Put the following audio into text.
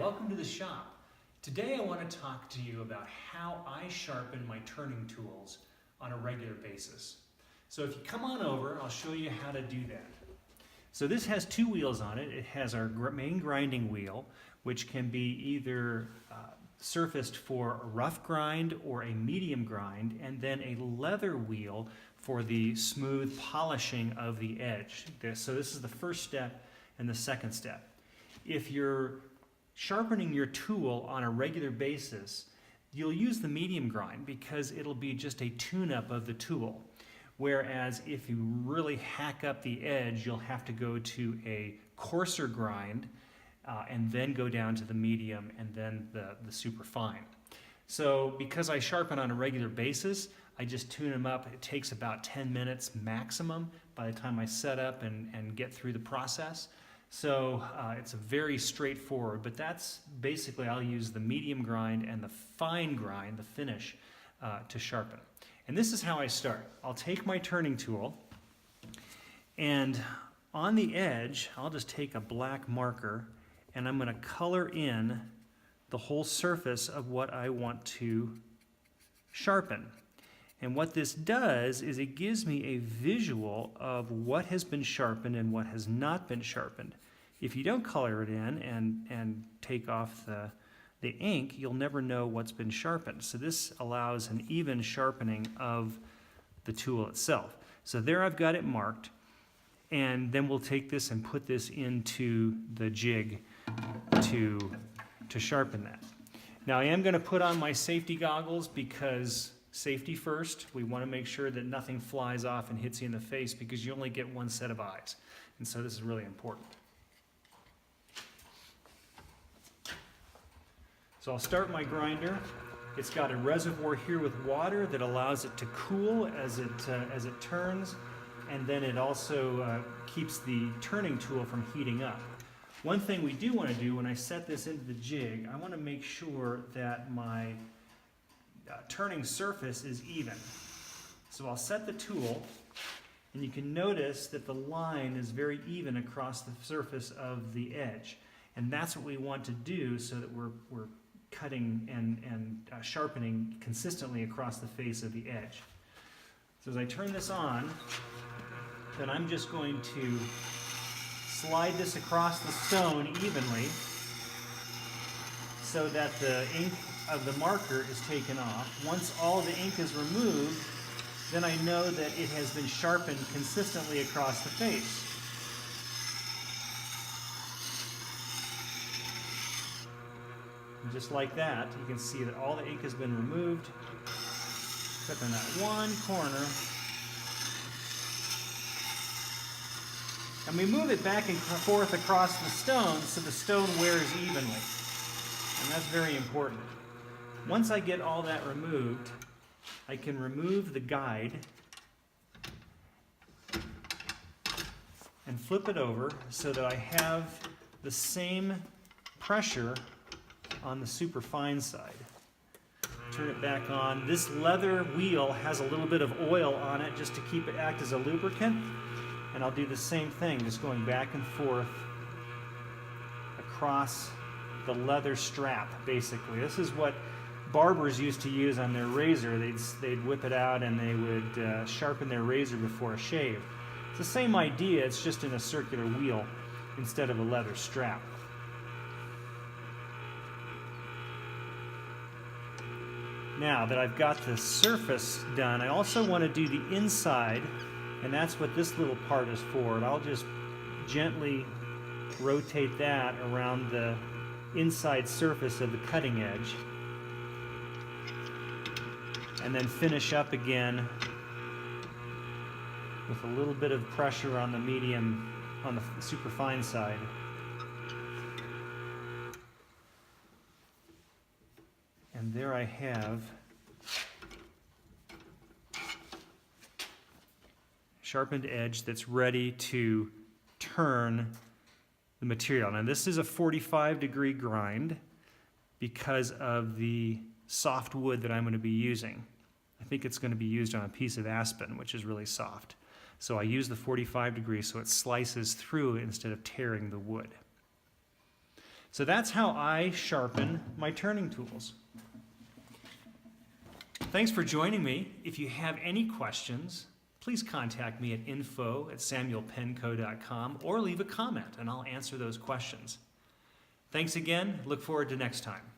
welcome to the shop. Today I want to talk to you about how I sharpen my turning tools on a regular basis. So if you come on over, I'll show you how to do that. So this has two wheels on it. It has our main grinding wheel, which can be either surfaced for a rough grind or a medium grind, and then a leather wheel for the smooth polishing of the edge. So this is the first step and the second step. If you're sharpening your tool on a regular basis, you'll use the medium grind because it'll be just a tune-up of the tool. Whereas if you really hack up the edge, you'll have to go to a coarser grind and then go down to the medium and then the super fine. So because I sharpen on a regular basis, I just tune them up. It takes about 10 minutes maximum by the time I set up and get through the process. So it's a very straightforward, but that's basically, I'll use the medium grind and the fine grind, the finish, to sharpen. And this is how I start. I'll take my turning tool, and on the edge, I'll just take a black marker, and I'm going to color in the whole surface of what I want to sharpen. And what this does is it gives me a visual of what has been sharpened and what has not been sharpened. If you don't color it in and take off the ink, you'll never know what's been sharpened. So this allows an even sharpening of the tool itself. So there I've got it marked, and then we'll take this and put this into the jig to sharpen that. Now I am going to put on my safety goggles because safety first. We want to make sure that nothing flies off and hits you in the face because you only get one set of eyes. And so this is really important. So I'll start my grinder. It's got a reservoir here with water that allows it to cool as it turns, and then it also keeps the turning tool from heating up. One thing we do want to do when I set this into the jig, I want to make sure that my turning surface is even. So I'll set the tool, and you can notice that the line is very even across the surface of the edge. And that's what we want to do so that we're cutting and sharpening consistently across the face of the edge. So as I turn this on, then I'm just going to slide this across the stone evenly so that the ink of the marker is taken off. Once all the ink is removed, then I know that it has been sharpened consistently across the face. And just like that, you can see that all the ink has been removed, except in that one corner. And we move it back and forth across the stone so the stone wears evenly. And that's very important. Once I get all that removed, I can remove the guide and flip it over so that I have the same pressure on the super fine side. Turn it back on. This leather wheel has a little bit of oil on it just to keep it act as a lubricant. And I'll do the same thing, just going back and forth across the leather strap, basically. This is what barbers used to use on their razor. They'd whip it out and they would sharpen their razor before a shave. It's the same idea, it's just in a circular wheel instead of a leather strap. Now that I've got the surface done, I also want to do the inside, and that's what this little part is for. And I'll just gently rotate that around the inside surface of the cutting edge, and then finish up again with a little bit of pressure on the medium, on the super fine side. And there I have sharpened edge that's ready to turn the material. Now this is a 45-degree grind because of the soft wood that I'm going to be using. I think it's going to be used on a piece of aspen, which is really soft. So I use the 45 degrees so it slices through instead of tearing the wood. So that's how I sharpen my turning tools. Thanks for joining me. If you have any questions, please contact me at info@samuelpenco.com or leave a comment and I'll answer those questions. Thanks again. Look forward to next time.